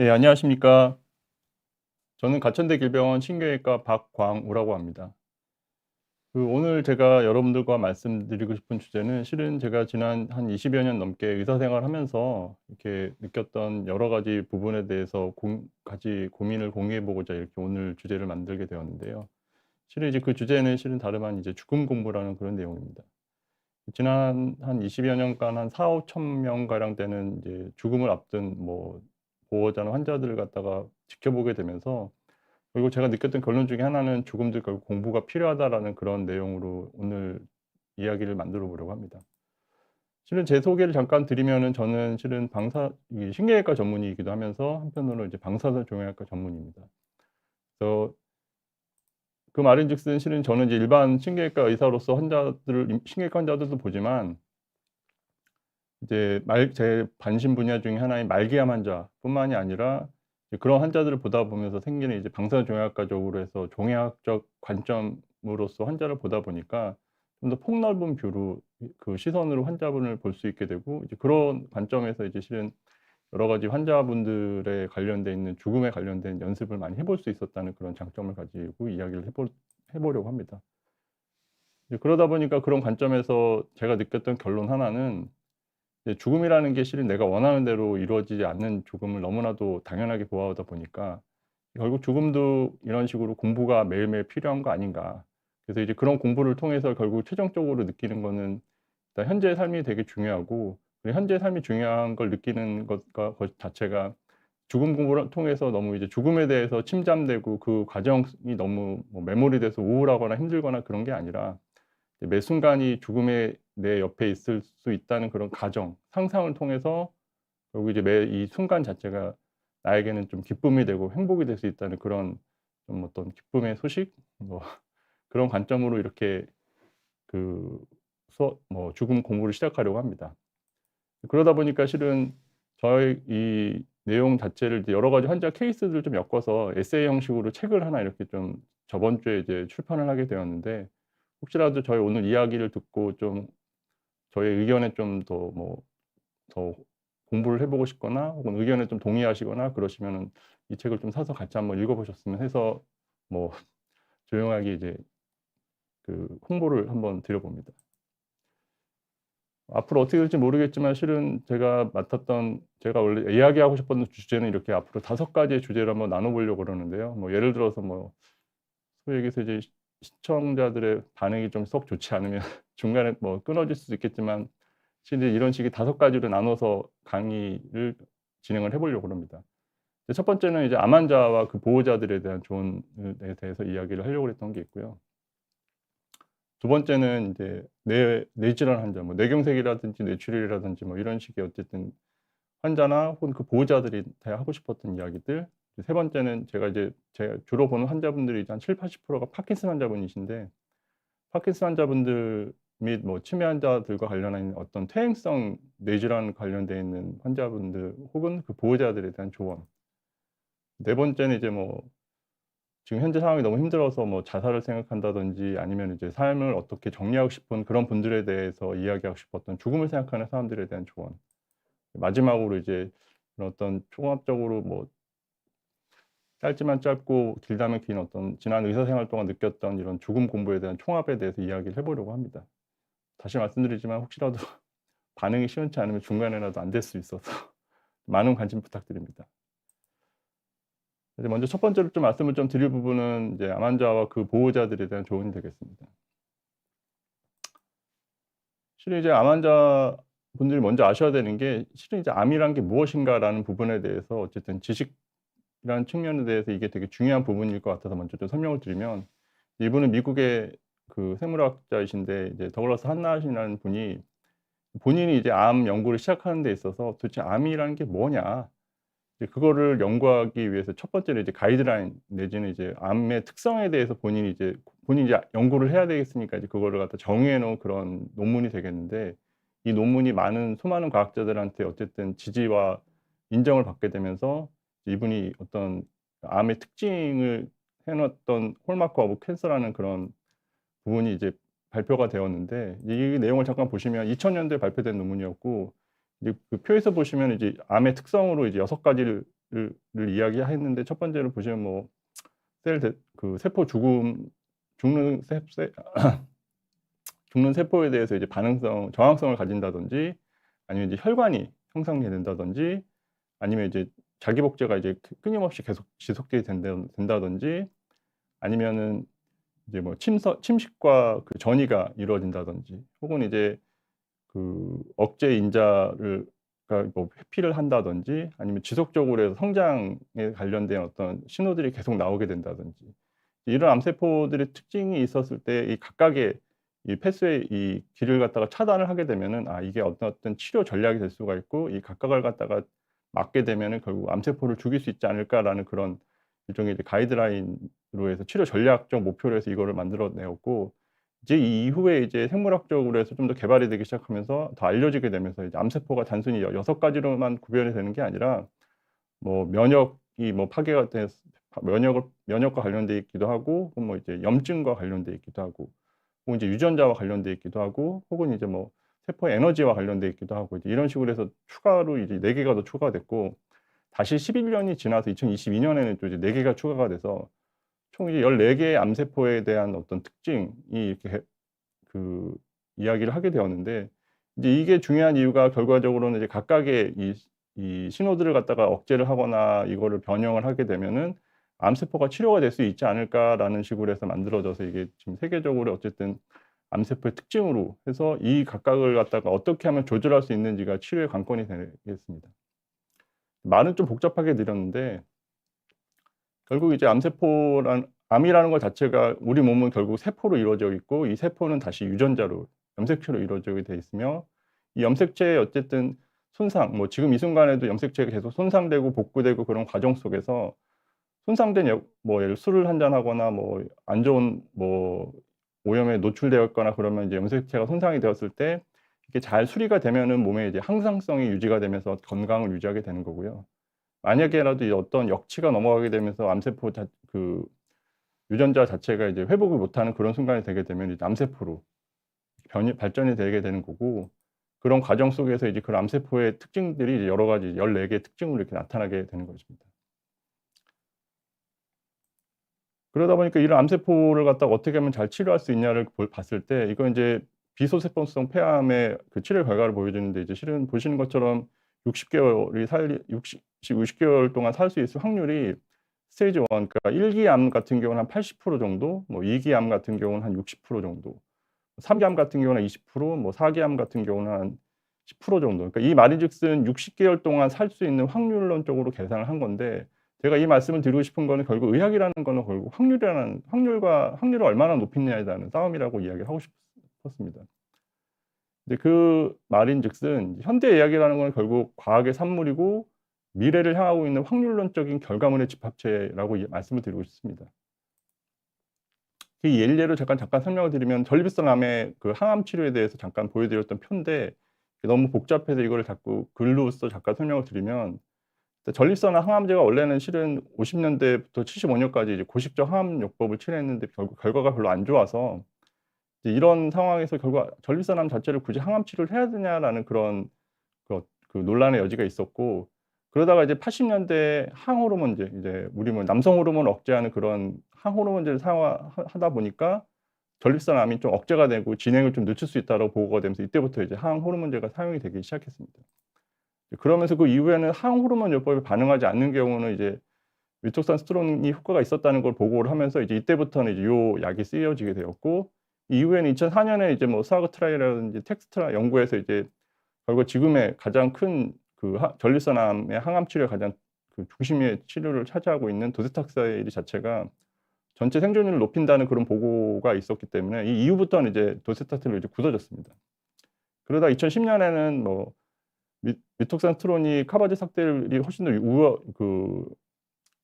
네, 안녕하십니까. 저는 가천대 길병원 신경외과 박광우라고 합니다. 오늘 제가 여러분들과 말씀드리고 싶은 주제는 실은 제가 지난 한 20여 년 넘게 의사 생활하면서 이렇게 느꼈던 여러 가지 부분에 대해서 같이 고민을 공유해 보고자 이렇게 오늘 주제를 만들게 되었는데요. 실은 이제 그 주제는 실은 다름 아닌 이제 죽음 공부라는 그런 내용입니다. 지난 한 20여 년간 한 4-5천 명가량 되는 이제 죽음을 앞둔 뭐 보호자나 환자들을 갖다가 지켜보게 되면서, 그리고 제가 느꼈던 결론 중에 하나는 '죽음도 결국 공부가 필요하다.'라는 그런 내용으로 오늘 이야기를 만들어 보려고 합니다. 실은 제 소개를 잠깐 드리면은 저는 실은 이 신경외과 전문의이기도 하면서 한편으로 이제 방사선 종양학과 전문의입니다. 그래서 그 말인즉슨 실은 저는 이제 일반 신경외과 의사로서 신경외과 환자들도 보지만, 이제 제 관심 분야 중에 하나인 말기암 환자뿐만이 아니라 이제 그런 환자들을 보다 보면서 생기는 이제 방사선종양학과적으로 해서 종양학적 관점으로서 환자를 보다 보니까 좀 더 폭넓은 뷰로 그 시선으로 환자분을 볼 수 있게 되고, 이제 그런 관점에서 이제 실은 여러 가지 환자분들에 관련돼 있는 죽음에 관련된 연습을 많이 해볼 수 있었다는 그런 장점을 가지고 이야기를 해 보려고 합니다. 이제 그러다 보니까 그런 관점에서 제가 느꼈던 결론 하나는, 이제 죽음이라는 게 실은 내가 원하는 대로 이루어지지 않는 죽음을 너무나도 당연하게 보아오다 보니까 결국 '죽음도 이런 식으로 공부가 매일매일 필요한 거 아닌가.' 그래서 이제 그런 공부를 통해서 결국 최종적으로 느끼는 거는, 일단 현재의 삶이 되게 중요하고, 그 현재의 삶이 중요한 걸 느끼는 것 자체가 죽음 공부를 통해서 너무 이제 죽음에 대해서 침잠되고 그 과정이 너무 뭐 메모리 돼서 우울하거나 힘들거나 그런 게 아니라, 매 순간이 죽음의 내 옆에 있을 수 있다는 그런 가정, 상상을 통해서 결국 이제 매 이 순간 자체가 나에게는 좀 기쁨이 되고 행복이 될 수 있다는 그런 좀 어떤 기쁨의 소식, 뭐 그런 관점으로 이렇게 그 수업 뭐 죽음 공부를 시작하려고 합니다. 그러다 보니까 실은 저의 이 내용 자체를 이제 여러 가지 환자 케이스들을 좀 엮어서 에세이 형식으로 책을 하나 이렇게 좀 저번 주에 이제 출판을 하게 되었는데, 혹시라도 저희 오늘 이야기를 듣고 좀 저의 의견에 좀 더 공부를 해 보고 싶거나 혹은 의견에 좀 동의하시거나 그러시면은 이 책을 좀 사서 같이 한번 읽어 보셨으면 해서 뭐 조용하게 이제 홍보를 한번 드려 봅니다. 앞으로 어떻게 될지 모르겠지만 실은 제가 원래 이야기하고 싶었던 주제는 이렇게 앞으로 5가지의 주제를 한번 나눠 보려고 그러는데요. 뭐 예를 들어서 뭐 소위 얘기해서 이제 시청자들의 반응이 좀 썩 좋지 않으면 중간에 뭐 끊어질 수도 있겠지만, 실은 이런 식의 5가지로 나눠서 강의를 진행을 해 보려고 합니다. 첫 번째는 이제 암 환자와 그 보호자들에 대한 조언에 대해서 이야기를 하려고 했던 게 있고요. 두 번째는 인제 뇌질환 환자, 뭐 뇌경색이라든지 뇌출혈이라든지 뭐 이런 식의 어쨌든 환자나 혹은 그 보호자들이 다 하고 싶었던 이야기들. 세 번째는 제가 주로 보는 환자분들이 이제 한 70-80%가 파킨슨 환자분이신데, 파킨슨 환자분들 및 뭐 치매 환자들과 관련한 어떤 퇴행성 뇌질환 관련돼 있는 환자분들 혹은 그 보호자들에 대한 조언. 네 번째는 이제 뭐 지금 현재 상황이 너무 힘들어서 뭐 자살을 생각한다든지 아니면 이제 삶을 어떻게 정리하고 싶은 그런 분들에 대해서 이야기하고 싶었던 죽음을 생각하는 사람들에 대한 조언. 마지막으로 이제 그런 어떤 종합적으로 뭐 짧지만 짧고 길다면 긴 어떤 지난 의사 생활 동안 느꼈던 이런 죽음 공부에 대한 총합에 대해서 이야기를 해 보려고 합니다. 다시 말씀드리지만 혹시라도 반응이 시원치 않으면 중간에라도 안 될 수 있어서 많은 관심 부탁드립니다. 이제 먼저 첫 번째로 좀 말씀을 좀 드릴 부분은 이제 암 환자와 그 보호자들에 대한 조언이 되겠습니다. 실은 이제 암 환자분들이 먼저 아셔야 되는 게, 실은 이제 '암이란 게 무엇인가.'라는 부분에 대해서 어쨌든 지식이라는 측면에 대해서 이게 되게 중요한 부분일 것 같아서 먼저 좀 설명을 드리면, 이분은 미국의 그 생물학자이신데 이제 더글라스 한낫이라는 분이 본인이 이제 암 연구를 시작하는 데 있어서 '도대체 암이라는 게 뭐냐.' 이제 그거를 연구하기 위해서 첫 번째로 이제 가이드라인 내지는 이제 암의 특성에 대해서 본인이 이제 연구를 해야 되겠으니까 이제 그거를 갖다 정의해 놓은 그런 논문이 되겠는데, 이 논문이 수많은 과학자들한테 어쨌든 지지와 인정을 받게 되면서 이분이 어떤 암의 특징을 해 놨던 홀마크 오브 캔서라는 그런 부분이 이제 발표가 되었는데, 이 내용을 잠깐 보시면 2000 년도에 발표된 논문이었고, 이제 그 표에서 보시면 이제 암의 특성으로 이제 6가지를 이야기했는데 첫 번째로 보시면 뭐 세포 죽는 죽는 세포에 대해서 이제 저항성을 가진다든지, 아니면 이제 혈관이 형성이 된다든지, 아니면 이제 자기 복제가 이제 끊임없이 계속 지속되게 된다든지, 아니면은 이제 뭐 침식과 그 전이가 이루어진다든지, 혹은 이제 그 억제 인자를 뭐 회피를 한다든지, 아니면 지속적으로 해서 성장에 관련된 어떤 신호들이 계속 나오게 된다든지, 이런 암세포들의 특징이 있었을 때 이 각각의 이 패스웨이 이 길을 갖다가 차단을 하게 되면은 이게 어떤 치료 전략이 될 수가 있고, 이 각각을 갖다가 막게 되면은 결국 '암세포를 죽일 수 있지 않을까.'라는 그런 일종의 이제 가이드라인으로 해서 치료 전략적 목표로 해서 이거를 만들어 내었고, 이제 이 이후에 이제 생물학적으로 해서 좀 더 개발이 되기 시작하면서 더 알려지게 되면서 이제 암세포가 단순히 6가지로만 구별이 되는 게 아니라 뭐 면역이 뭐 파괴가 돼서 면역과 관련돼 있기도 하고, 혹은 뭐 이제 염증과 관련돼 있기도 하고, 혹은 이제 유전자와 관련돼 있기도 하고, 혹은 이제 뭐 세포의 에너지와 관련돼 있기도 하고, 이제 이런 식으로 해서 추가로 이제 4 개가 더 추가됐고, 다시 11 년이 지나서 2022 년에는 또 이제 4 개가 추가가 돼서 총 이제 14 개의 암세포에 대한 어떤 특징이 이렇게 그 이야기를 하게 되었는데, 이제 이게 중요한 이유가 결과적으로는 이제 각각의 이 신호들을 갖다가 억제를 하거나 이거를 변형을 하게 되면은 '암세포가 치료가 될 수 있지 않을까.'라는 식으로 해서 만들어져서, 이게 지금 세계적으로 어쨌든 암세포의 특징으로 해서 이 각각을 갖다가 어떻게 하면 조절할 수 있는지가 치료의 관건이 되겠습니다. 말은 좀 복잡하게 드렸는데, 결국 이제 암이라는 것 자체가 우리 몸은 결국 세포로 이루어져 있고, 이 세포는 다시 유전자로, 염색체로 이루어지게 돼 있으며, 이 염색체의 어쨌든 손상, 뭐 지금 이 순간에도 염색체가 계속 손상되고 복구되고 그런 과정 속에서 손상된 뭐 예를 술을 한 잔 하거나 뭐 안 좋은 뭐 오염에 노출되었거나 그러면 이제 염색체가 손상이 되었을 때 이게 잘 수리가 되면은 몸에 이제 항상성이 유지가 되면서 건강을 유지하게 되는 거고요. 만약에라도 이 어떤 역치가 넘어가게 되면서 암세포 유전자 자체가 이제 회복을 못하는 그런 순간이 되게 되면 이제 암세포로 발전이 되게 되는 거고, 그런 과정 속에서 이제 그 암세포의 특징들이 이제 여러 가지 14 개의 특징으로 이렇게 나타나게 되는 것입니다. 그러다 보니까 이런 암세포를 갖다가 어떻게 하면 잘 치료할 수 있냐를 봤을 때, 이건 인제 비소세포성 폐암의 그 치료 결과를 보여주는데, 이제 실은 보시는 것처럼 60 개월이 살리 60 개월 동안 살 수 있을 확률이 스테이지 1, 그러니까 1 기 암 같은 경우는 한 80% 정도, 뭐 2 기 암 같은 경우는 한 60% 정도, 3 기 암 같은 경우는 20%, 뭐 4 기 암 같은 경우는 한 10% 정도. 그러니까 이 말인즉슨 60 개월 동안 살 수 있는 확률론적으로 계산을 한 건데, 제가 이 말씀을 드리고 싶은 거는 결국 의학이라는 거는 결국 확률을 얼마나 높이느냐에 대한 싸움이라고 이야기를 하고 싶었습니다. 근데 그 말인즉슨 현대 의학이라는 건 결국 과학의 산물이고 미래를 향하고 있는 확률론적인 결과물의 집합체라고 말씀을 드리고 싶습니다. 그 예를 잠깐 설명을 드리면, 전립선 암의 그 항암 치료에 대해서 잠깐 보여드렸던 표인데, 너무 복잡해서 이거를 자꾸 글로써 잠깐 설명을 드리면, 전립선 항암제가 원래는 실은 50 년대부터 75 년까지 이제 고식적 항암요법을 치료했는데 결국 결과가 별로 안 좋아서, 이제 이런 상황에서 결국 '전립선 암 자체를 굳이 항암 치료를 해야 되냐.'라는 그런 그 논란의 여지가 있었고, 그러다가 이제 80 년대에 항호르몬제, 이제 우리 뭐 남성 호르몬을 억제하는 그런 항호르몬제를 하다 보니까 전립선 암이 좀 억제가 되고 진행을 좀 늦출 수 있다라고 보고가 되면서, 이때부터 이제 항호르몬제가 사용이 되기 시작했습니다. 그러면서 그 이후에는 항호르몬 요법에 반응하지 않는 경우는 이제 위톡산스테론이 효과가 있었다는 걸 보고를 하면서, 이제 이때부터는 이제 요 약이 쓰여지게 되었고, 이후에는 2004 년에 이제 뭐 스와그 트라이라든지 텍스트라 연구에서 이제 결국 지금의 가장 큰 그 전립선암의 항암 치료의 가장 그 중심의 치료를 차지하고 있는 도세탁사일 자체가 전체 생존율을 높인다는 그런 보고가 있었기 때문에, 이 이후부터는 이제 도세타틴으로 이제 굳어졌습니다. 그러다 2010 년에는 뭐 위톡산스테론이 카바제 삭제율이 훨씬 더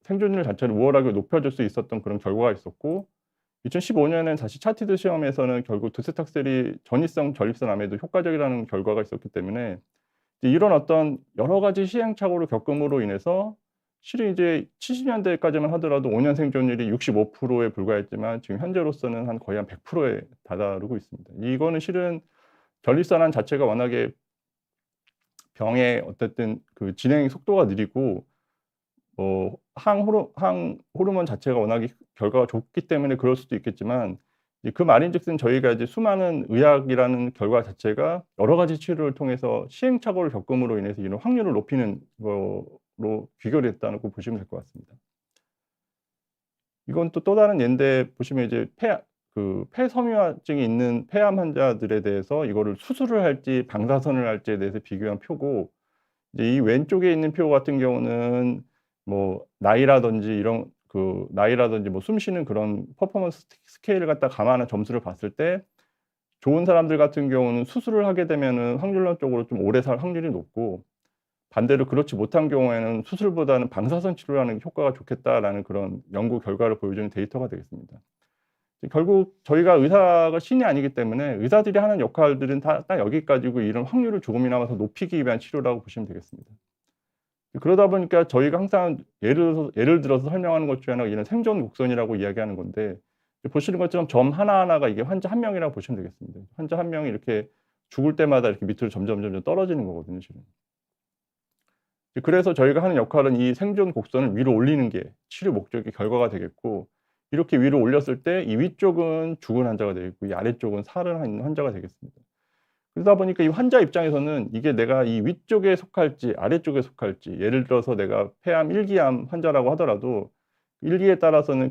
생존율 자체를 우월하게 높여줄 수 있었던 그런 결과가 있었고, 2015 년에는 다시 차티드 시험에서는 결국 도세탁셀이 전이성 전립선 암에도 효과적이라는 결과가 있었기 때문에, 이제 이런 어떤 여러 가지 시행착오를 겪음으로 인해서 실은 이제 70 년대까지만 하더라도 5 년 생존율이 65%에 불과했지만, 지금 현재로서는 거의 한 100%에 다다르고 있습니다. 이거는 실은 전립선 암 자체가 워낙에 병의 어쨌든 그 진행 속도가 느리고, 항 호르몬 자체가 워낙에 결과가 좋기 때문에 그럴 수도 있겠지만, 이제 그 말인즉슨 저희가 이제 수많은 의학이라는 결과 자체가 여러 가지 치료를 통해서 시행착오를 겪음으로 인해서 이런 확률을 높이는 거로 귀결이 됐다고 보시면 될 것 같습니다. 이건 또 다른 예인데, 보시면 이제 폐섬유화증이 있는 폐암 환자들에 대해서 이거를 수술을 할지 방사선을 할지에 대해서 비교한 표고, 이제 이 왼쪽에 있는 표 같은 경우는 뭐 나이라든지 뭐 숨 쉬는 그런 퍼포먼스 스케일을 갖다 감안한 점수를 봤을 때, 좋은 사람들 같은 경우는 수술을 하게 되면은 확률론적으로 좀 오래 살 확률이 높고, 반대로 그렇지 못한 경우에는 수술보다는 방사선 치료를 하는 게 효과가 좋겠다라는 그런 연구 결과를 보여주는 데이터가 되겠습니다. 결국 저희가 의사가 신이 아니기 때문에 의사들이 하는 역할들은 다 딱 여기까지고, 이런 확률을 조금이나마 더 높이기 위한 치료라고 보시면 되겠습니다. 그러다 보니까 저희가 항상 예를 들어서 설명하는 것 중에 하나가 이런 생존 곡선이라고 이야기하는 건데, 보시는 것처럼 점 하나하나가 이게 환자 한 명이라고 보시면 되겠습니다. 환자 한 명이 이렇게 죽을 때마다 이렇게 밑으로 점점 떨어지는 거거든요, 실은. 그래서 저희가 하는 역할은 이 생존 곡선을 위로 올리는 게 치료 목적의 결과가 되겠고, 이렇게 위로 올렸을 때 이 위쪽은 죽은 환자가 되겠고, 이 아래쪽은 살아있는 환자가 되겠습니다. 그러다 보니까 이 환자 입장에서는 이게 내가 이 위쪽에 속할지 아래쪽에 속할지, 예를 들어서 내가 폐암 1기암 환자라고 하더라도,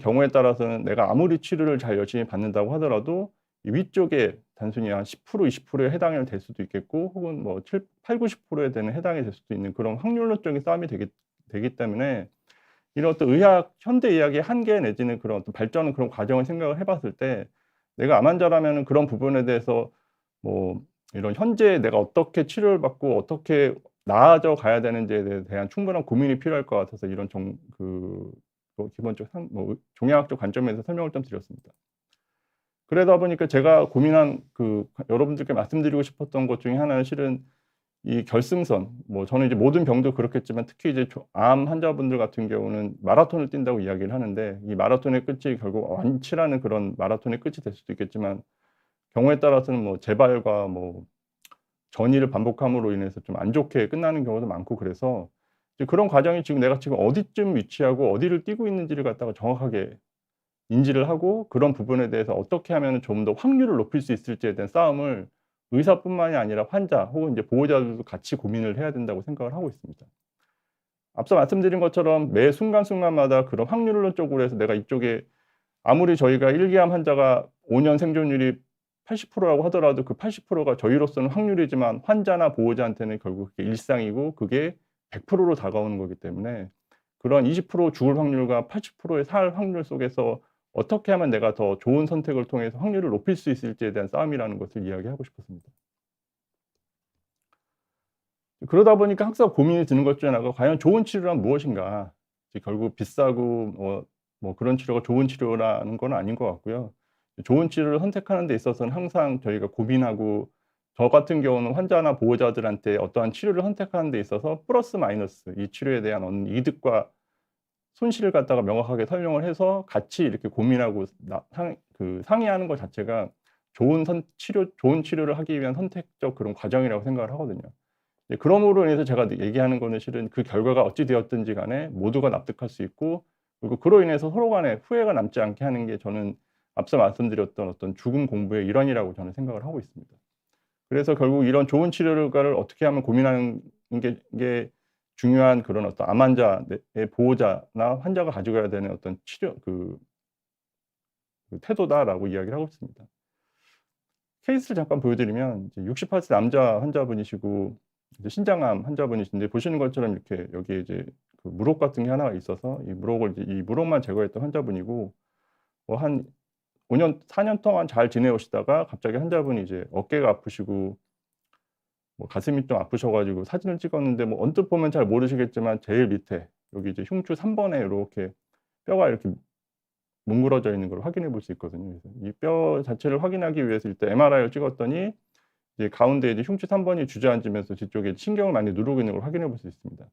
경우에 따라서는 내가 아무리 치료를 잘 열심히 받는다고 하더라도 이 위쪽에 단순히 한 10% 20%에 해당이 될 수도 있겠고, 혹은 뭐 80-90%에 해당이 될 수도 있는 그런 확률론적인 싸움이 되기 때문에, 이런 어떤 현대 의학의 한계 내지는 그런 어떤 발전은 그런 과정을 생각을 해 봤을 때, 내가 암 환자라면은 그런 부분에 대해서 뭐 이런 현재 내가 어떻게 치료를 받고 어떻게 나아져 가야 되는지에 대한 충분한 고민이 필요할 것 같아서, 이런 기본적 종양학적 관점에서 설명을 좀 드렸습니다. 그러다 보니까 제가 고민한 여러분들께 말씀드리고 싶었던 것 중에 하나는 실은 이 결승선, 저는 이제 모든 병도 그렇겠지만 특히 이제 암 환자분들 같은 경우는 마라톤을 뛴다고 이야기를 하는데, 이 마라톤의 끝이 결국 완치라는 그런 마라톤의 끝이 될 수도 있겠지만, 경우에 따라서는 재발과 전이를 반복함으로 인해서 좀 안 좋게 끝나는 경우도 많고, 그래서 이제 그런 과정이 내가 지금 어디쯤 위치하고 어디를 뛰고 있는지를 갖다가 정확하게 인지를 하고, 그런 부분에 대해서 어떻게 하면은 좀 더 확률을 높일 수 있을지에 대한 싸움을 의사뿐만이 아니라 환자 혹은 이제 보호자들도 같이 고민을 해야 된다고 생각을 하고 있습니다. 앞서 말씀드린 것처럼 매 순간순간마다 그런 확률론적으로 해서 내가 이쪽에, 아무리 저희가 1기암 환자가 5년 생존율이 80%라고 하더라도, 그 80%가 저희로서는 확률이지만 환자나 보호자한테는 결국 그게 일상이고 그게 100%로 다가오는 거기 때문에, 그런 20% 죽을 확률과 80%의 살 확률 속에서 어떻게 하면 내가 더 좋은 선택을 통해서 확률을 높일 수 있을지에 대한 싸움이라는 것을 이야기하고 싶었습니다. 그러다 보니까 항상 고민이 드는 것 중에 하나가, 과연 좋은 치료란 무엇인가? 결국 비싸고 그런 치료가 좋은 치료라는 건 아닌 것 같고요. 좋은 치료를 선택하는 데 있어서는 항상 저희가 고민하고, 저 같은 경우는 환자나 보호자들한테 어떠한 치료를 선택하는 데 있어서 플러스 마이너스 이 치료에 대한 어느 이득과 손실을 갖다가 명확하게 설명을 해서 같이 이렇게 고민하고 상의하는 것 자체가 좋은 치료를 하기 위한 선택적 그런 과정이라고 생각을 하거든요. 그러므로 인해서 제가 얘기하는 거는 실은 그 결과가 어찌 되었든지 간에 모두가 납득할 수 있고, 그리고 그로 인해서 서로 간에 후회가 남지 않게 하는 게, 저는 앞서 말씀드렸던 어떤 죽음 공부의 일환이라고 저는 생각을 하고 있습니다. 그래서 결국 이런 좋은 치료를 어떻게 하면 고민하는 게 중요한 그런 어떤 암 환자의 보호자나 환자가 가지고 야 되는 어떤 치료 태도다라고 이야기를 하고 있습니다. 케이스를 잠깐 보여드리면, 이제 68세 남자 환자분이시고 이제 신장암 환자분이신데, 보시는 것처럼 이렇게 여기에 이제 물혹 같은 게 하나가 있어서 이 물혹만 제거했던 환자분이고, 한 4년 동안 잘 지내오시다가 갑자기 환자분이 이제 어깨가 아프시고 가슴이 좀 아프셔 가지고 사진을 찍었는데, 언뜻 보면 잘 모르시겠지만 제일 밑에 여기 이제 흉추 3번에 요렇게 뼈가 이렇게 뭉그러져 있는 걸 확인해 볼 수 있거든요. 그래서 이 뼈 자체를 확인하기 위해서 일단 MRI를 찍었더니, 이제 가운데 이제 흉추 3번이 주저앉으면서 뒤쪽에 신경을 많이 누르고 있는 걸 확인해 볼 수 있습니다.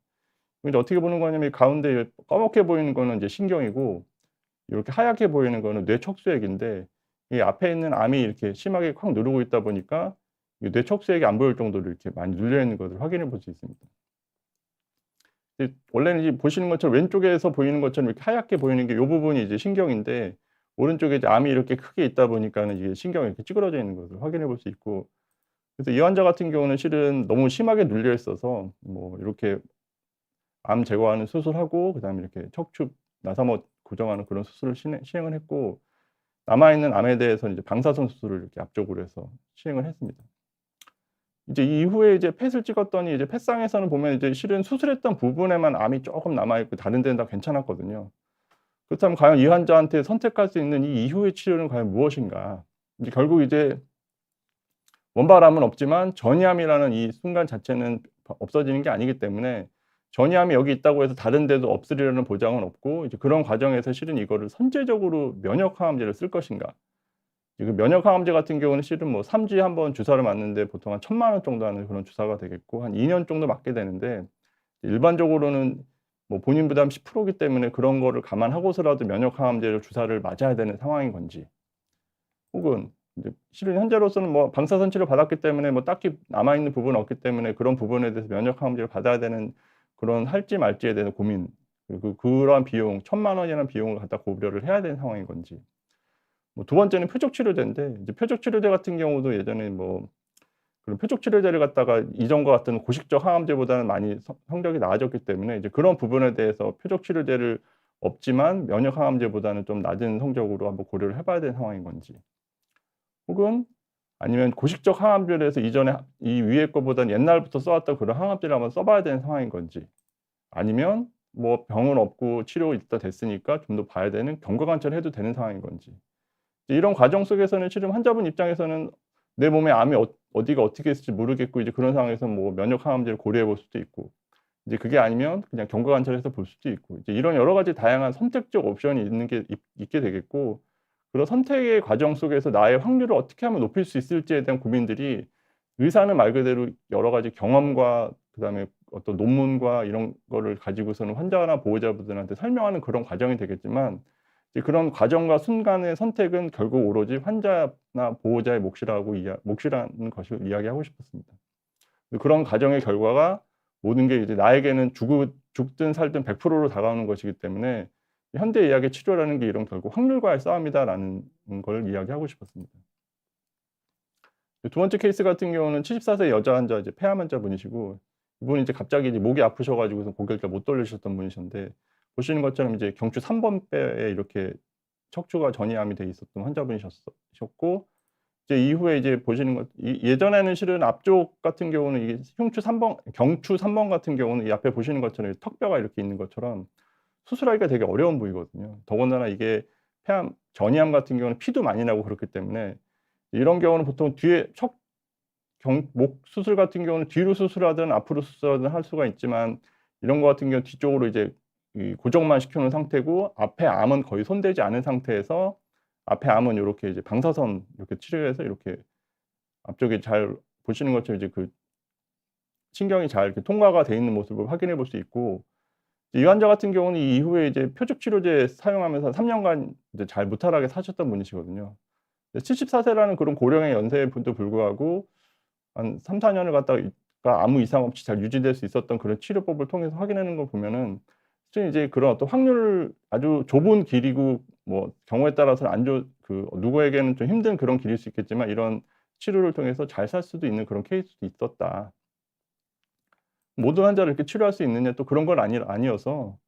근데 어떻게 보는 거냐면, 가운데 검게 보이는 거는 이제 신경이고, 이렇게 하얗게 보이는 거는 뇌척수액인데, 이 앞에 있는 암이 이렇게 심하게 확 누르고 있다 보니까 이 뇌척수액이 안 보일 정도로 이렇게 많이 눌려 있는 것을 확인해 볼 수 있습니다. 원래는 이제 보시는 것처럼 왼쪽에서 보이는 것처럼 이렇게 하얗게 보이는 게 요 부분이 이제 신경인데, 오른쪽에 이제 암이 이렇게 크게 있다 보니까는 이게 신경이 이렇게 찌그러져 있는 것을 확인해 볼 수 있고, 그래서 이 환자 같은 경우는 실은 너무 심하게 눌려 있어서 뭐 이렇게 암 제거하는 수술하고 그다음에 이렇게 척추 나사못 고정하는 그런 수술을 시행을 했고, 남아 있는 암에 대해서는 이제 방사선 수술을 이렇게 앞쪽으로 해서 시행을 했습니다. 이제 이후에 이제 펫을 찍었더니 이제 펫상에서는 보면 이제 실은 수술했던 부분에만 암이 쪼끔 남아 있고 다른 데는 다 괜찮았거든요. 그렇다면 과연 이 환자한테 선택할 수 있는 이 이후의 치료는 과연 무엇인가? 이제 결국 이제 원발암은 없지만 전이암이라는 이 순간 자체는 없어지는 게 아니기 때문에, 전이암이 여기 있다고 해서 다른 데도 없으리라는 보장은 없고, 이제 그런 과정에서 실은 이거를 선제적으로 면역 항암제를 쓸 것인가. 이거 면역 항암제 같은 경우는 실은 뭐 3 주에 1번 주사를 맞는데 보통 한 1,000,000원 정도 하는 그런 주사가 되겠고, 한 2년 정도 맞게 되는데, 일반적으로는 뭐 본인 부담 10%기 때문에 그런 거를 감안하고서라도 면역 항암제를 주사를 맞아야 되는 상황인 건지, 혹은 인제 실은 현재로서는 뭐 방사선 치료 받았기 때문에 뭐 딱히 남아 있는 부분은 없기 때문에 그런 부분에 대해서 면역 항암제를 받아야 되는, 그런 할지 말지에 대한 고민, 그리고 그러한 비용 1,000,000원이라는 비용을 갖다 고려를 해야 되는 상황인 건지. 뭐 두 번째는 표적 치료제인데, 이제 표적 치료제 같은 경우도 예전에 뭐 그런 표적 치료제를 갖다가 이전과 같은 고식적 항암제보다는 많이 성적이 나아졌기 때문에, 이제 그런 부분에 대해서 표적 치료제를 없지만 면역 항암제보다는 좀 낮은 성적으로 한번 고려를 해 봐야 되는 상황인 건지, 혹은 아니면 고식적 항암제를 해서 이전에 이 위에 거보다는 옛날부터 써 왔던 그런 항암제를 한번 써 봐야 되는 상황인 건지, 아니면 뭐 병은 없고 치료 일단 됐으니까 좀 더 봐야 되는 경과 관찰을 해도 되는 상황인 건지. 이런 과정 속에서는 실은 환자분 입장에서는 내 몸에 암이 어디가 어떻게 있을지 모르겠고, 이제 그런 상황에서 뭐 면역 항암제를 고려해 볼 수도 있고, 이제 그게 아니면 그냥 경과 관찰해서 볼 수도 있고, 이제 이런 여러 가지 다양한 선택적 옵션이 있는 게 있게 되겠고, 그런 선택의 과정 속에서 나의 확률을 어떻게 하면 높일 수 있을지에 대한 고민들이, 의사는 말 그대로 여러 가지 경험과 그다음에 어떤 논문과 이런 거를 가지고서는 환자나 보호자분들한테 설명하는 그런 과정이 되겠지만, 이제 그런 과정과 순간의 선택은 결국 오로지 환자나 보호자의 몫이라는 것을 이야기하고 싶었습니다. 그런 과정의 결과가 모든 게 이제 나에게는 죽든 살든 100%로 다가오는 것이기 때문에, 현대 의학의 치료라는 게 이런 결국 확률과의 싸움이다라는 걸 이야기하고 싶었습니다. 두 번째 케이스 같은 경우는 74세 여자 환자, 이제 폐암 환자분이시고, 이분이 이제 갑자기 이제 목이 아프셔 가지고서 고개를 잘 못 돌리셨던 분이셨는데, 보시는 것처럼 이제 경추 3번 뼈에 이렇게 척추가 전이암이 돼 있었던 환자분이셨고, 이제 이후에 이제 보시는 것, 예전에는 실은 앞쪽 같은 경우는 이게 경추 3번 같은 경우는 이 앞에 보시는 것처럼 턱뼈가 이렇게 있는 것처럼 수술하기가 되게 어려운 부위거든요. 더군다나 이게 전이암 같은 경우는 피도 많이 나고 그렇기 때문에, 이런 경우는 보통 뒤에 목 수술 같은 경우는 뒤로 수술하든 앞으로 수술하든 할 수가 있지만, 이런 거 같은 경우는 뒤쪽으로 이제 고정만 시켜 놓은 상태고, 앞에 암은 거의 손대지 않은 상태에서, 앞에 암은 요렇게 이제 방사선 이렇게 치료해서 이렇게 앞쪽에 잘 보시는 것처럼 이제 그 신경이 잘 이렇게 통과가 돼 있는 모습을 확인해 볼 수 있고, 이 환자 같은 경우는 이후에 이제 표적 치료제 사용하면서 3 년간 이제 잘 무탈하게 사셨던 분이시거든요. 74 세라는 그런 고령의 연세임에도 불구하고 한 3-4 년을 갖다가 아무 이상 없이 잘 유지될 수 있었던 그런 치료법을 통해서 확인하는 걸 보면은, 실은 이제 그런 어떤 확률, 아주 좁은 길이고 뭐 경우에 따라서는 안 좋 그 누구에게는 좀 힘든 그런 길일 수 있겠지만, 이런 치료를 통해서 잘 살 수도 있는 그런 케이스도 있었다. 모든 환자를 이렇게 치료할 수 있느냐, 또 그런 건 아니어서,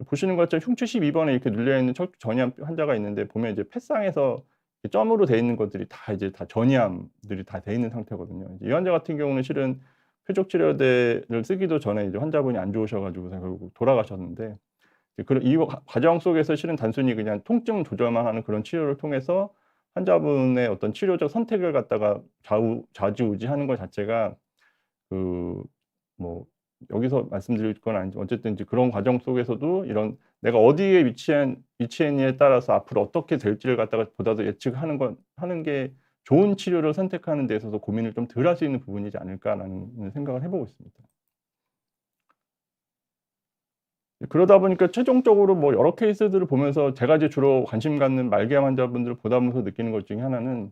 보시는 것처럼 흉추 12 번에 이렇게 눌려 있는 전이암 환자가 있는데, 보면 이제 펫상에서 점으로 돼 있는 것들이 다 이제 다 전이암들이 다 돼 있는 상태거든요. 이제 이 환자 같은 경우는 실은 표적 치료제를 쓰기도 전에 이제 환자분이 안 좋으셔 가지고서 결국 돌아가셨는데, 이제 그런 이 과정 속에서 실은 단순히 그냥 통증 조절만 하는 그런 치료를 통해서 환자분의 어떤 치료적 선택을 갖다가 좌지우지하는 것 자체가, 그 뭐 여기서 말씀드릴 건 아니지만 어쨌든 이제 그런 과정 속에서도 이런 내가 어디에 위치했느냐에 따라서 앞으로 어떻게 될지를 갖다가 보다 더 예측하는 하는 게 좋은 치료를 선택하는 데 있어서 고민을 좀 덜 할 수 있는 부분이지 않을까라는 생각을 해 보고 있습니다. 그러다 보니까 최종적으로 뭐 여러 케이스들을 보면서 제가 이제 주로 관심 갖는 말기암 환자분들을 보다 보면서 느끼는 것 중에 하나는,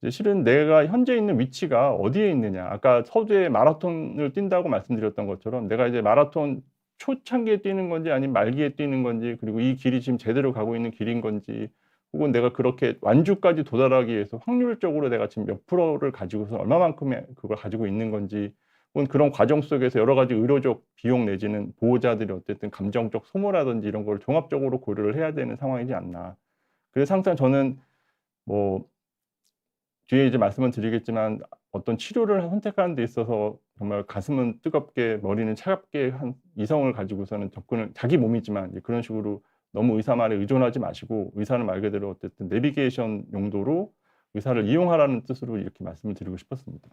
이제 실은 내가 현재 있는 위치가 어디에 있느냐. 아까 서두에 마라톤을 뛴다고 말씀드렸던 것처럼, 내가 이제 마라톤 초창기에 뛰는 건지 아니면 말기에 뛰는 건지, 그리고 이 길이 지금 제대로 가고 있는 길인 건지, 혹은 내가 그렇게 완주까지 도달하기 위해서 확률적으로 내가 지금 몇 프로를 가지고서 얼마만큼의 그걸 가지고 있는 건지, 혹은 그런 과정 속에서 여러 가지 의료적 비용 내지는 보호자들이 어쨌든 감정적 소모라든지 이런 걸 종합적으로 고려를 해야 되는 상황이지 않나. 그래서 항상 저는 뭐 뒤에 이제 말씀을 드리겠지만 어떤 치료를 선택하는 데 있어서 정말 가슴은 뜨겁게 머리는 차갑게 한 이성을 가지고서는 접근을, 자기 몸이지만 이제 그런 식으로 너무 의사 말에 의존하지 마시고, 의사는 말 그대로 어쨌든 내비게이션 용도로 의사를 이용하라는 뜻으로 이렇게 말씀을 드리고 싶었습니다.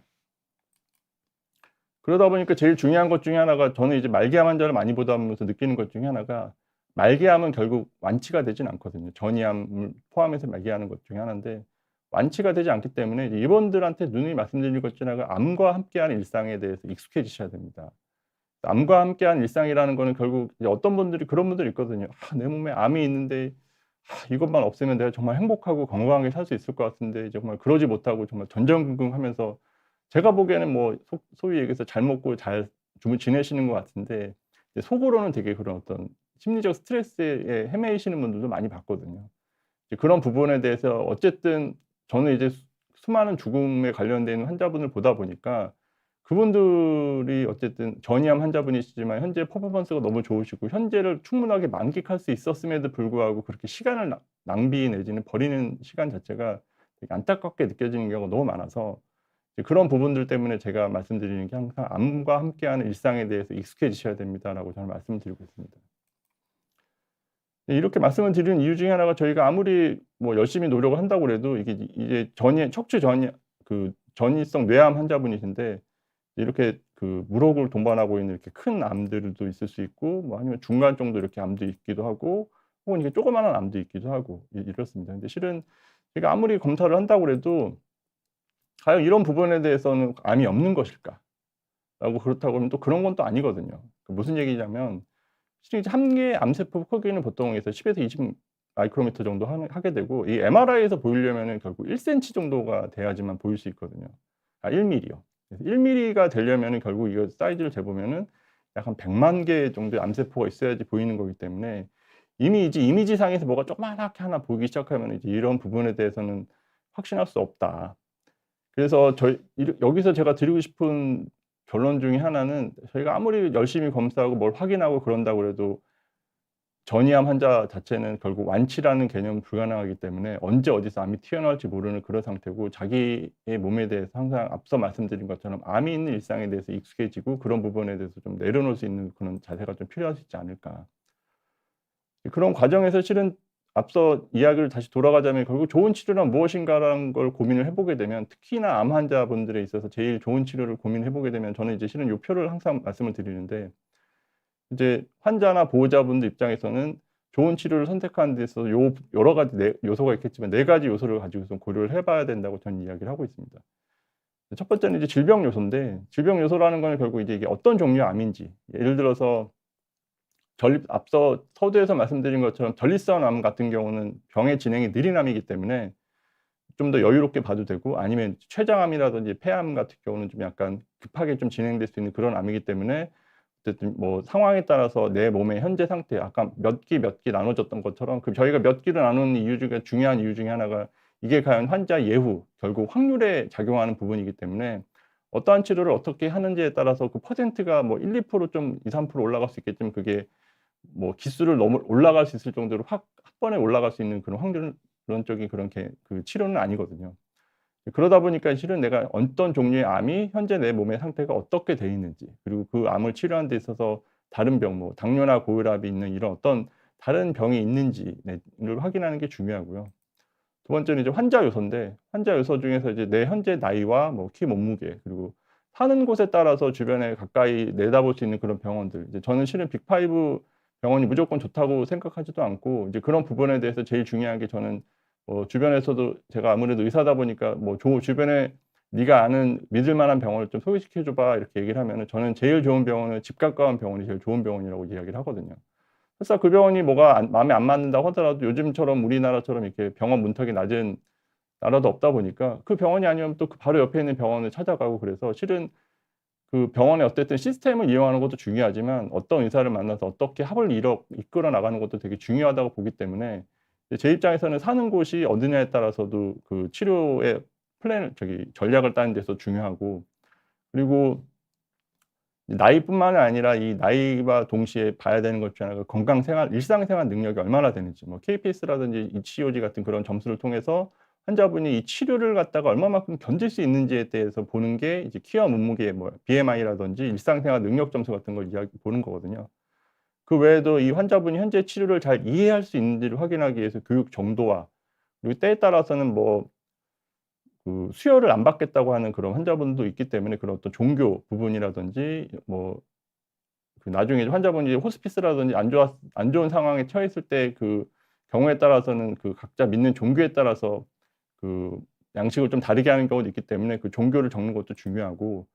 그러다 보니까 제일 중요한 것 중에 하나가, 저는 이제 말기암 환자를 많이 보다 보면서 느끼는 것 중에 하나가, 말기암은 결국 완치가 되진 않거든요. 전이암을 포함해서 말기암하는 것 중에 하나인데, 완치가 되지 않기 때문에 이제 이분들한테 누누이 말씀드린 것 중에 하나가 암과 함께하는 일상에 대해서 익숙해지셔야 됩니다. 암과 함께하는 일상이라는 거는 결국 이제 어떤 분들이 그런 분들이 있거든요. '아 내 몸에 암이 있는데 이것만 없으면 내가 정말 행복하고 건강하게 살 수 있을 것 같은데 정말 그러지 못하고 정말 전전긍긍하면서', 제가 보기에는 뭐 소위 얘기해서 잘 먹고 잘 지내시는 것 같은데 이제 속으로는 되게 그런 어떤 심리적 스트레스에 헤매이시는 분들도 많이 봤거든요. 이제 그런 부분에 대해서 어쨌든 저는 이제 수많은 죽음에 관련된 환자분을 보다 보니까, 그분들이 어쨌든 전이암 환자분이시지만 현재 퍼포먼스가 너무 좋으시고 현재를 충분하게 만끽할 수 있었음에도 불구하고 그렇게 시간을 낭비 내지는 버리는 시간 자체가 되게 안타깝게 느껴지는 경우가 너무 많아서, 이제 그런 부분들 때문에 제가 말씀드리는 게 항상 "암과 함께하는 일상에 대해서 익숙해지셔야 됩니다."라고 저는 말씀을 드리고 있습니다. 네, 이렇게 말씀을 드리는 이유 중에 하나가, 저희가 아무리 뭐 열심히 노력을 한다고 그래도 이게 이제 척추 전이성 뇌암 환자분이신데, 이렇게 그 물혹을 동반하고 있는 이렇게 큰 암들도 있을 수 있고, 뭐 아니면 중간 정도 이렇게 암도 있기도 하고, 혹은 이게 조그마한 암도 있기도 하고 이렇습니다. 근데 실은 제가 아무리 검사를 한다고 그래도 '과연 이런 부분에 대해서는 암이 없는 것일까?'라고, 그렇다고 하면 또 그런 건 또 아니거든요. 그 무슨 얘기냐면, 실제 이제 한 개의 암세포 크기는 보통 에서 10 에서 20 마이크로미터 정도 하게 되고, 이 MRI에서 보이려면은 결국 1 센치 정도가 돼야지만 보일 수 있거든요. 1 밀리요. 그래서 1 밀리가 되려면은 결국 이거 사이즈를 재보면은 약 한 100만 개 정도의 암세포가 있어야지 보이는 거기 때문에, 이미 이제 이미지상에서 뭐가 조그맣게 하나 보이기 시작하면 이제 이런 부분에 대해서는 확신할 수 없다. 그래서 여기서 제가 드리고 싶은 결론 중에 하나는, 저희가 아무리 열심히 검사하고 뭘 확인하고 그런다고 그래도 전이암 환자 자체는 결국 완치라는 개념은 불가능하기 때문에 언제 어디서 암이 튀어나올지 모르는 그런 상태고, 자기의 몸에 대해서 항상 앞서 말씀드린 것처럼 암이 있는 일상에 대해서 익숙해지고 그런 부분에 대해서 좀 내려놓을 수 있는 그런 자세가 좀 필요하시지 않을까. 그런 과정에서 실은 앞서 이야기를 다시 돌아가자면, 결국 '좋은 치료란 무엇인가.'라는 걸 고민을 해 보게 되면, 특히나 암 환자분들에 있어서 제일 좋은 치료를 고민해 보게 되면, 저는 이제 실은 요 표를 항상 말씀을 드리는데, 이제 환자나 보호자분들 입장에서는 좋은 치료를 선택하는 데 있어서 요 여러 가지 요소가 있겠지만 4 가지 요소를 가지고선 고려를 해 봐야 된다고 저는 이야기를 하고 있습니다. 첫 번째는 이제 질병 요소인데, 질병 요소라는 거는 결국 이제 이게 어떤 종류의 암인지, 예를 들어서 앞서 서두에서 말씀드린 것처럼 전립선 암 같은 경우는 병의 진행이 느린 암이기 때문에 좀 더 여유롭게 봐도 되고, 아니면 췌장암이라든지 폐암 같은 경우는 좀 약간 급하게 좀 진행될 수 있는 그런 암이기 때문에, 어쨌든 뭐 상황에 따라서 내 몸의 현재 상태, 아까 몇 기 나눠졌던 것처럼 저희가 몇 기를 나누는 이유 중에 중요한 이유 중에 하나가, 이게 과연 환자 예후, 결국 확률에 작용하는 부분이기 때문에 어떠한 치료를 어떻게 하는지에 따라서 그 퍼센트가 뭐 1-2% 좀 2-3% 올라갈 수 있겠지만, 그게 뭐 기수를 너무 올라갈 수 있을 정도로 한 번에 올라갈 수 있는 그런 확률론적인 그런 그 치료는 아니거든요. 그러다 보니까 실은 내가 어떤 종류의 암이 현재 내 몸의 상태가 어떻게 돼 있는지, 그리고 그 암을 치료하는 데 있어서 다른 병, 뭐 당뇨나 고혈압이 있는 이런 어떤 다른 병이 있는지를 확인하는 게 중요하고요. 두 번째는 이제 환자 요소인데, 환자 요소 중에서 이제 내 현재 나이와 뭐 키 몸무게, 그리고 사는 곳에 따라서 주변에 가까이 내다볼 수 있는 그런 병원들, 이제 저는 실은 빅5 병원이 무조건 좋다고 생각하지도 않고, 이제 그런 부분에 대해서 제일 중요한 게, 저는 주변에서도 제가 아무래도 의사다 보니까 뭐 주변에 "네가 아는 믿을 만한 병원을 좀 소개시켜 줘 봐." 이렇게 얘기를 하면은, 저는 제일 좋은 병원은 집 가까운 병원이 제일 좋은 병원이라고 이야기를 하거든요. 설사 그 병원이 뭐가 마음에 안 맞는다고 하더라도 요즘처럼 우리나라처럼 이렇게 병원 문턱이 낮은 나라도 없다 보니까 그 병원이 아니면 또 그 바로 옆에 있는 병원을 찾아가고, 그래서 실은 그 병원의 어쨌든 시스템을 이용하는 것도 중요하지만 어떤 의사를 만나서 어떻게 합을 이끌어 나가는 것도 되게 중요하다고 보기 때문에 이제 제 입장에서는 사는 곳이 어디냐에 따라서도 그 치료의 플랜을 전략을 짜는 데서 중요하고, 그리고 나이뿐만이 아니라 이 나이와 동시에 봐야 되는 것 중에 하나가 건강 생활 일상생활 능력이 얼마나 되는지, 뭐 KPS라든지 ECOG 같은 그런 점수를 통해서 환자분이 이 치료를 갖다가 얼마만큼 견딜 수 있는지에 대해서 보는 게 이제 키와 몸무게 뭐 BMI라든지 일상생활 능력 점수 같은 걸 보는 거거든요. 그 외에도 이 환자분이 현재 치료를 잘 이해할 수 있는지를 확인하기 위해서 교육 정도와, 그리고 때에 따라서는 뭐 그 수혈을 안 받겠다고 하는 그런 환자분도 있기 때문에 그런 어떤 종교 부분이라든지 뭐 그 나중에 환자분이 호스피스라든지 안 좋은 상황에 처했을 때 그 경우에 따라서는 그 각자 믿는 종교에 따라서 그 양식을 좀 다르게 하는 경우도 있기 때문에 그 종교를 적는 것도 중요하고,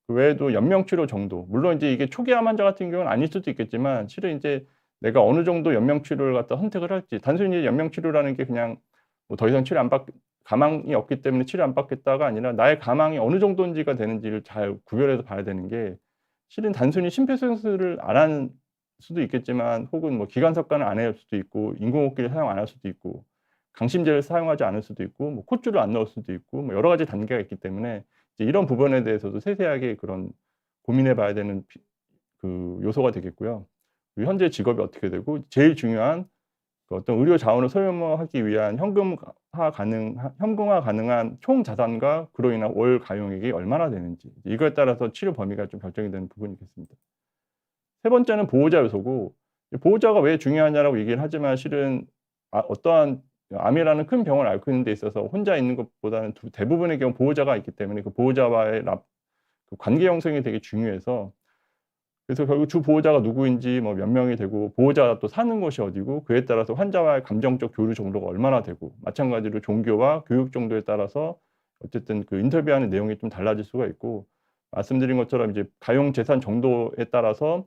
그 외에도 연명 치료 정도, 물론 이제 이게 초기암 환자 같은 경우는 아닐 수도 있겠지만 실은 인제 내가 어느 정도 연명 치료를 갖다 선택을 할지, 단순히 연명 치료라는 게 그냥 뭐 더 이상 치료 안 받 가망이 없기 때문에 치료 안 받겠다가 아니라 나의 가망이 어느 정도인지가 되는지를 잘 구별해서 봐야 되는 게, 실은 단순히 심폐소생술을 안 하는 수도 있겠지만 혹은 뭐 기관석관을 안 할 수도 있고 인공호흡기를 사용 안 할 수도 있고 강심제를 사용하지 않을 수도 있고 뭐 콧줄을 안 넣을 수도 있고 뭐 여러 가지 단계가 있기 때문에 이제 이런 부분에 대해서도 세세하게 그런 고민해 봐야 되는 그 요소가 되겠고요. 그리고 현재 직업이 어떻게 되고 제일 중요한 그 어떤 의료 자원을 소모하기 위한 현금화 가능한 총 자산과 그로 인한 월 가용액이 얼마나 되는지, 이거에 따라서 치료 범위가 좀 결정이 되는 부분이겠습니다. 세 번째는 보호자 요소고, 이 보호자가 왜 중요하냐라고 얘기를 하지만 실은 어떠한 암이라는 큰 병을 앓고 있는 데 있어서 혼자 있는 것보다는 대부분의 경우 보호자가 있기 때문에 그 보호자와의 그 관계 형성이 되게 중요해서, 그래서 결국 주 보호자가 누구인지 뭐 몇 명이 되고 보호자가 또 사는 곳이 어디고 그에 따라서 환자와의 감정적 교류 정도가 얼마나 되고, 마찬가지로 종교와 교육 정도에 따라서 어쨌든 그 인터뷰하는 내용이 좀 달라질 수가 있고, 말씀드린 것처럼 이제 가용 재산 정도에 따라서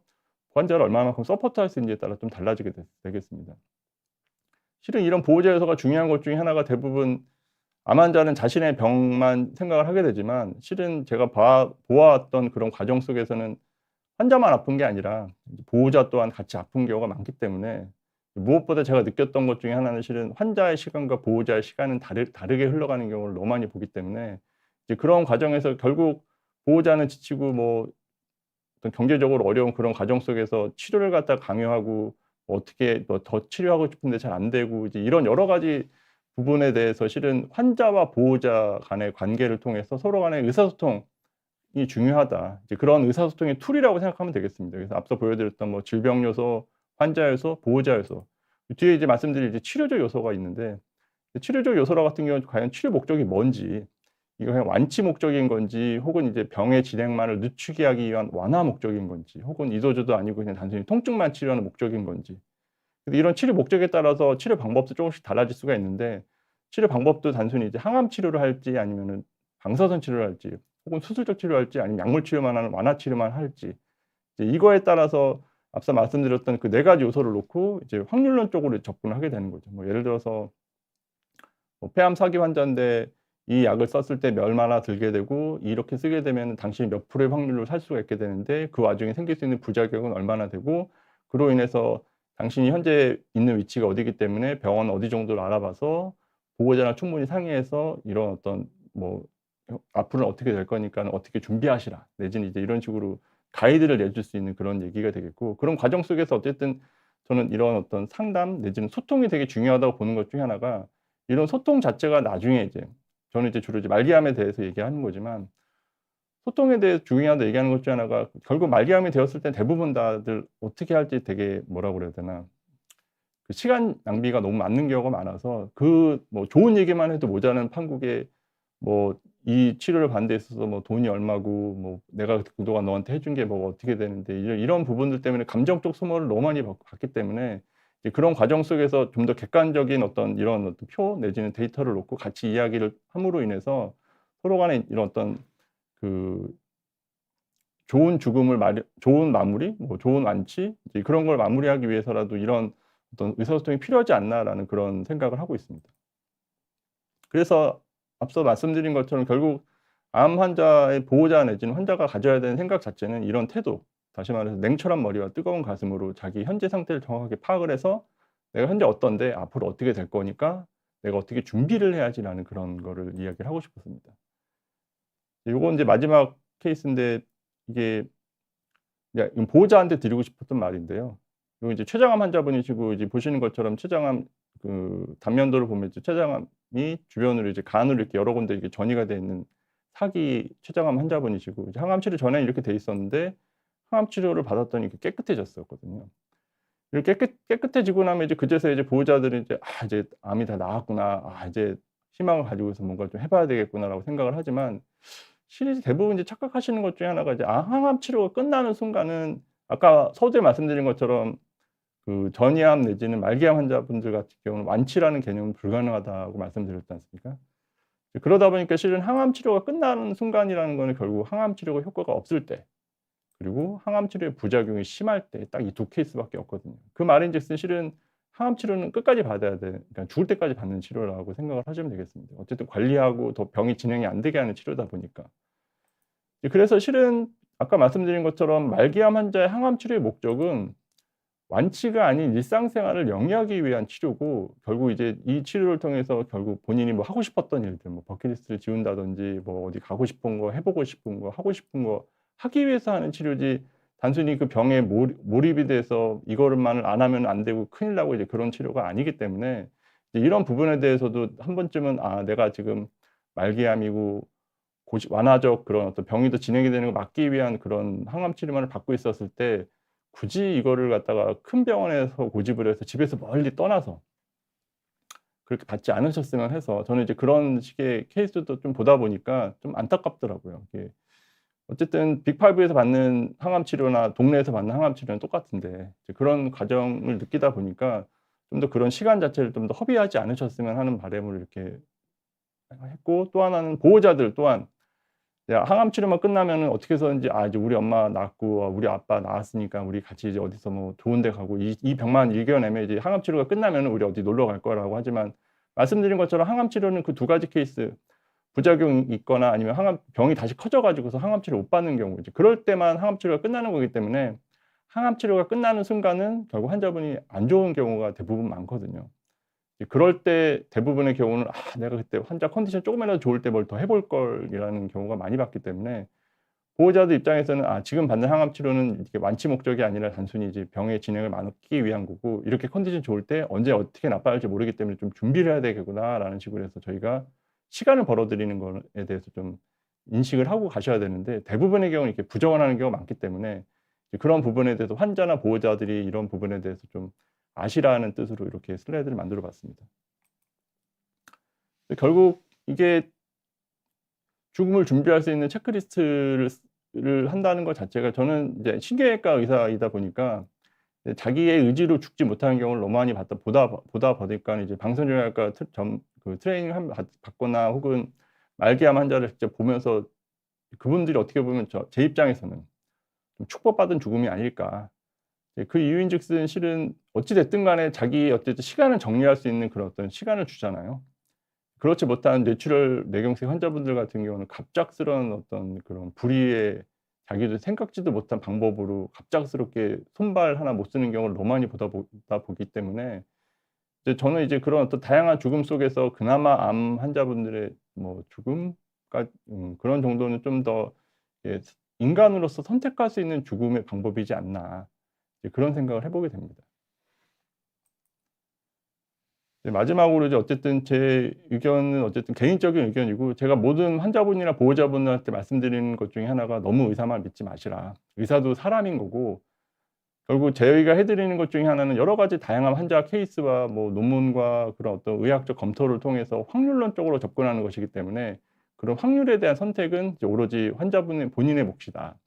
환자를 얼마만큼 서포트할 수 있는지에 따라 좀 달라지게 되겠습니다. 실은 이런 보호자 요소가 중요한 것 중에 하나가, 대부분 암 환자는 자신의 병만 생각을 하게 되지만 실은 제가 보아왔던 그런 과정 속에서는 환자만 아픈 게 아니라 보호자 또한 같이 아픈 경우가 많기 때문에, 무엇보다 제가 느꼈던 것 중에 하나는 실은 환자의 시간과 보호자의 시간은 다르게 흘러가는 경우를 너무 많이 보기 때문에 이제 그런 과정에서 결국 보호자는 지치고 뭐 어떤 경제적으로 어려운 그런 과정 속에서 치료를 갖다가 강요하고 어떻게 뭐 더 치료하고 싶은데 잘 안 되고 이제 이런 여러 가지 부분에 대해서 실은 환자와 보호자 간의 관계를 통해서 서로 간의 의사소통이 중요하다. 이제 그런 의사소통의 툴이라고 생각하면 되겠습니다. 그래서 앞서 보여드렸던 뭐 질병 요소, 환자 요소, 보호자 요소, 뒤에 이제 말씀드릴 이제 치료적 요소가 있는데, 치료적 요소라 같은 경우는 과연 치료 목적이 뭔지, 이거 그냥 완치 목적인 건지 혹은 이제 병의 진행만을 늦추게 하기 위한 완화 목적인 건지 혹은 이도저도 아니고 그냥 단순히 통증만 치료하는 목적인 건지, 근데 이런 치료 목적에 따라서 치료 방법도 조금씩 달라질 수가 있는데, 치료 방법도 단순히 이제 항암 치료를 할지 아니면은 방사선 치료를 할지 혹은 수술적 치료를 할지 아니면 약물 치료만 하는 완화 치료만 할지, 이제 이거에 따라서 앞서 말씀드렸던 그 네 가지 요소를 놓고 이제 확률론 쪽으로 접근을 하게 되는 거죠. 뭐 예를 들어서 뭐 폐암 4기 환자인데 이 약을 썼을 때 얼마나 들게 되고 이렇게 쓰게 되면은 당신이 몇 프로의 확률로 살 수가 있게 되는데 그 와중에 생길 수 있는 부작용은 얼마나 되고, 그로 인해서 당신이 현재 있는 위치가 어디이기 때문에 병원 어디 정도를 알아봐서 보호자랑 충분히 상의해서 이런 어떤 뭐 앞으로는 어떻게 될 거니까는 어떻게 준비하시라 내지는 이제 이런 식으로 가이드를 내줄 수 있는 그런 얘기가 되겠고, 그런 과정 속에서 어쨌든 저는 이런 어떤 상담 내지는 소통이 되게 중요하다고 보는 것 중에 하나가, 이런 소통 자체가 나중에 이제 저는 이제 주로 이제 말기암에 대해서 얘기하는 거지만, 소통에 대해서 중요하다고 얘기하는 것 중에 하나가 결국 말기암이 되었을 때 대부분 다들 어떻게 할지 되게 뭐라 그래야 되나, 그 시간 낭비가 너무 많은 경우가 많아서 그 뭐 좋은 얘기만 해도 모자라는 판국에 뭐 이 치료를 받는 데 있어서 뭐 돈이 얼마고 뭐 내가 그동안 너한테 해준 게 뭐 어떻게 되는데 이런 부분들 때문에 감정적 소모를 너무 많이 받기 때문에 이제 그런 과정 속에서 좀 더 객관적인 어떤 이런 어떤 표 내지는 데이터를 놓고 같이 이야기를 함으로 인해서 서로 간에 이런 어떤 그 좋은 마무리 뭐 좋은 완치 이제 그런 걸 마무리하기 위해서라도 이런 어떤 '의사소통이 필요하지 않나.'라는 그런 생각을 하고 있습니다. 그래서 앞서 말씀드린 것처럼 결국 암 환자의 보호자 내지는 환자가 가져야 되는 생각 자체는 이런 태도, 다시 말해서 냉철한 머리와 뜨거운 가슴으로 자기 현재 상태를 정확하게 파악을 해서 '내가 현재 어떤데 앞으로 어떻게 될 거니까 내가 어떻게 준비를 해야지.'라는 그런 거를 이야기를 하고 싶었습니다. 요건 인제 마지막 케이스인데 이게 보호자한테 드리고 싶었던 말인데요. 요 이제 췌장암 환자분이시고 이제 보시는 것처럼 췌장암 단면도를 보면 이제 췌장암이 주변으로 이제 간으로 이렇게 여러 군데 이렇게 전이가 돼 있는 사기 췌장암 환자분이시고 이제 항암 치료 전에는 이렇게 돼 있었는데 항암 치료를 받았더니 이렇게 깨끗해졌었거든요. 이렇게 깨끗해지고 나면 이제 그제서야 이제 보호자들은 이제 '아 이제 암이 다 나았구나. 아 이제 희망을 가지고서 뭔가를 좀 해 봐야 되겠구나.'라고 생각을 하지만 실은 대부분 이제 착각하시는 것 중에 하나가 이제 항암 치료가 끝나는 순간은 아까 서두에 말씀드린 것처럼 전이암 내지는 말기암 환자분들 같은 경우는 완치라는 개념은 불가능하다고 말씀드렸지 않습니까? 그러다 보니까 실은 항암 치료가 끝나는 순간이라는 거는 결국 항암 치료가 효과가 없을 때 그리고 항암 치료의 부작용이 심할 때 딱 이 두 케이스밖에 없거든요. 그 말인즉슨 실은 항암 치료는 끝까지 받아야 돼 그러니까 죽을 때까지 받는 치료라고 생각을 하시면 되겠습니다. 어쨌든 관리하고 더 병이 진행이 안 되게 하는 치료다 보니까. 그래서 실은 아까 말씀드린 것처럼 말기암 환자의 항암 치료의 목적은 완치가 아닌 일상생활을 영위하기 위한 치료고 결국 이제 이 치료를 통해서 결국 본인이 뭐 하고 싶었던 일들 뭐 버킷리스트를 지운다든지 뭐 어디 가고 싶은 거 해 보고 싶은 거 하고 싶은 거 하기 위해서 하는 치료지 단순히 그 병에 몰입이 돼서 이거만을 안 하면 안 되고 큰일 나고 이제 그런 치료가 아니기 때문에 이제 이런 부분에 대해서도 한 번쯤은 '아 내가 지금 말기암이고 완화적 그런 어떤 병이 더 진행이 되는 걸 막기 위한 그런 항암 치료만을 받고 있었을 때 굳이 이거를 갖다가 큰 병원에서 고집을 해서 집에서 멀리 떠나서 그렇게 받지 않으셨으면 해서 저는 이제 그런 식의 케이스도 좀 보다 보니까 좀 안타깝더라고요. 이게 어쨌든 빅5에서 받는 항암 치료나 동네에서 받는 항암 치료는 똑같은데 이제 그런 과정을 느끼다 보니까 좀 더 그런 시간 자체를 좀 더 허비하지 않으셨으면 하는 바람을 이렇게 했고 또 하나는 보호자들 또한 항암 치료만 끝나면은 어떻게 해서든지 '아 이제 우리 엄마 낫고 우리 아빠 나았으니까 우리 같이 이제 어디서 뭐 좋은 데 가고 이 병만 이겨내면 이제 항암 치료가 끝나면은 우리 어디 놀러 갈 거'라고 하지만 말씀드린 것처럼 항암 치료는 그 두 가지 케이스 부작용이 있거나 아니면 병이 다시 커져 가지고서 항암 치료를 못 받는 경우 이제 그럴 때만 항암 치료가 끝나는 거기 때문에 항암 치료가 끝나는 순간은 결국 환자분이 안 좋은 경우가 대부분 많거든요. 그럴 때 대부분의 경우는 '아 내가 그때 환자 컨디션이 쪼금이라도 좋을 때 뭘 더 해볼 걸.'이라는 경우가 많이 봤기 때문에 보호자들 입장에서는 '아 지금 받는 항암 치료는 이게 완치 목적이 아니라 단순히 이제 병의 진행을 막기 위한 거고 이렇게 컨디션이 좋을 때 언제 어떻게 나빠질지 모르기 때문에 좀 준비를 해야 되겠구나.'라는 식으로 해서 저희가 시간을 벌어 드리는 거에 대해서 좀 인식을 하고 가셔야 되는데 대부분의 경우는 이렇게 부정을 하는 경우가 많기 때문에 이제 그런 부분에 대해서 환자나 보호자들이 이런 부분에 대해서 좀 아시라는 뜻으로 이렇게 슬라이드를 만들어 봤습니다. 결국 이게 죽음을 준비할 수 있는 체크리스트를 한다는 것 자체가 저는 이제 신경외과 의사이다 보니까 자기의 의지로 죽지 못하는 경우를 너무 많이 보다 보니까 이제 방사선의학과 트레이닝을 받거나 혹은 말기암 환자를 직접 보면서 그분들이 어떻게 보면 제 입장에서는 좀 축복받은 죽음이 아닐까. 그 이유인즉슨 실은 어찌 됐든 간에 자기의 어쨌든 시간을 정리할 수 있는 그런 어떤 시간을 주잖아요. 그렇지 못한 뇌출혈 뇌경색 환자분들 같은 경우는 갑작스러운 어떤 그런 불의의 자기도 생각지도 못한 방법으로 갑작스럽게 손발 하나 못 쓰는 경우를 너무 많이 보다 보기 때문에 이제 저는 이제 그런 어떤 다양한 죽음 속에서 그나마 암 환자분들의 뭐 죽음까 그런 정도는 좀 더 예 '인간으로서 선택할 수 있는 죽음의 방법이지 않나.' 이제 그런 생각을 해 보게 됩니다. 네 마지막으로 이제 어쨌든 제 의견은 어쨌든 개인적인 의견이고 제가 모든 환자분이나 보호자분들한테 말씀드리는 것 중에 하나가 "너무 의사만 믿지 마시라." 의사도 사람인 거고 결국 저희가 해 드리는 것 중에 하나는 여러 가지 다양한 환자 케이스와 뭐 논문과 그런 어떤 의학적 검토를 통해서 확률론적으로 접근하는 것이기 때문에 그런 확률에 대한 선택은 이제 오로지 환자분의 본인의 몫이다.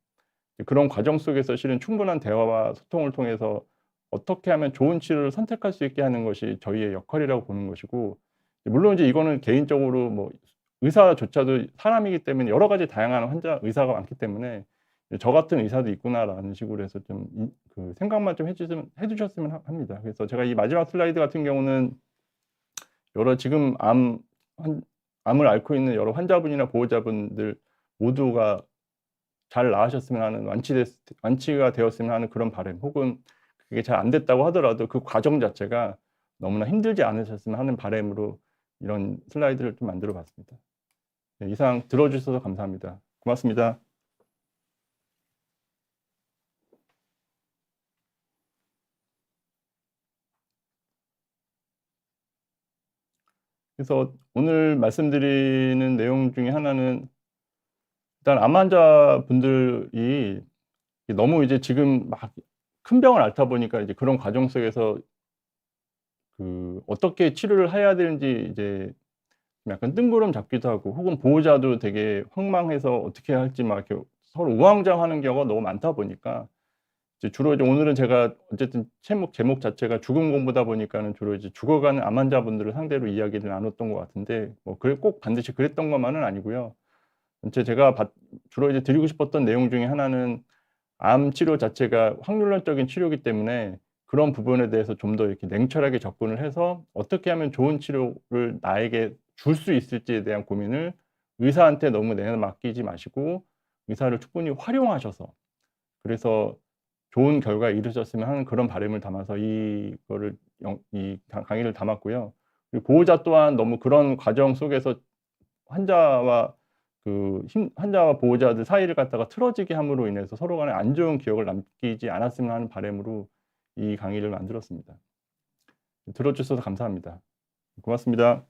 그런 과정 속에서 실은 충분한 대화와 소통을 통해서 어떻게 하면 좋은 치료를 선택할 수 있게 하는 것이 저희의 역할이라고 보는 것이고 물론 이제 이거는 개인적으로 뭐 의사조차도 사람이기 때문에 여러 가지 다양한 의사가 많기 때문에 '저 같은 의사도 있구나.'라는 식으로 해서 좀 생각만 좀 해 주셨으면 합니다. 그래서 제가 이 마지막 슬라이드 같은 경우는 여러 지금 암을 앓고 있는 여러 환자분이나 보호자분들 모두가 잘 나으셨으면 하는 완치가 되었으면 하는 그런 바람, 혹은 그게 잘 안 됐다고 하더라도 그 과정 자체가 너무나 힘들지 않으셨으면 하는 바람으로 이런 슬라이드를 좀 만들어 봤습니다. 네, 이상 들어 주셔서 감사합니다. 고맙습니다. 그래서 오늘 말씀드리는 내용 중에 하나는, 일단 암 환자분들이 너무 이제 지금 막 큰 병을 앓다 보니까 이제 그런 과정 속에서 어떻게 치료를 해야 되는지 이제 약간 뜬구름 잡기도 하고, 혹은 보호자도 되게 황망해서 어떻게 해야 할지 막 이렇게 서로 우왕좌왕하는 경우가 너무 많다 보니까, 이제 주로 이제 오늘은 제가 어쨌든 제목 자체가 죽음 공부다 보니까는 주로 이제 죽어가는 암 환자분들을 상대로 이야기를 나눴던 것 같은데, 뭐 꼭 반드시 그랬던 것만은 아니고요. 제가 주로 이제 드리고 싶었던 내용 중에 하나는, 암 치료 자체가 확률론적인 치료이기 때문에 그런 부분에 대해서 좀 더 이렇게 냉철하게 접근을 해서 어떻게 하면 좋은 치료를 나에게 줄 수 있을지에 대한 고민을 의사한테 너무 내맡기지 마시고 의사를 충분히 활용하셔서, 그래서 좋은 결과에 이르셨으면 하는 그런 바람을 담아서 이거를 이 강의를 담았고요. 그리고 보호자 또한 너무 그런 과정 속에서 환자와 환자와 보호자들 사이를 갖다가 틀어지게 함으로 인해서 서로 간에 안 좋은 기억을 남기지 않았으면 하는 바람으로 이 강의를 만들었습니다. 들어 주셔서 감사합니다. 고맙습니다.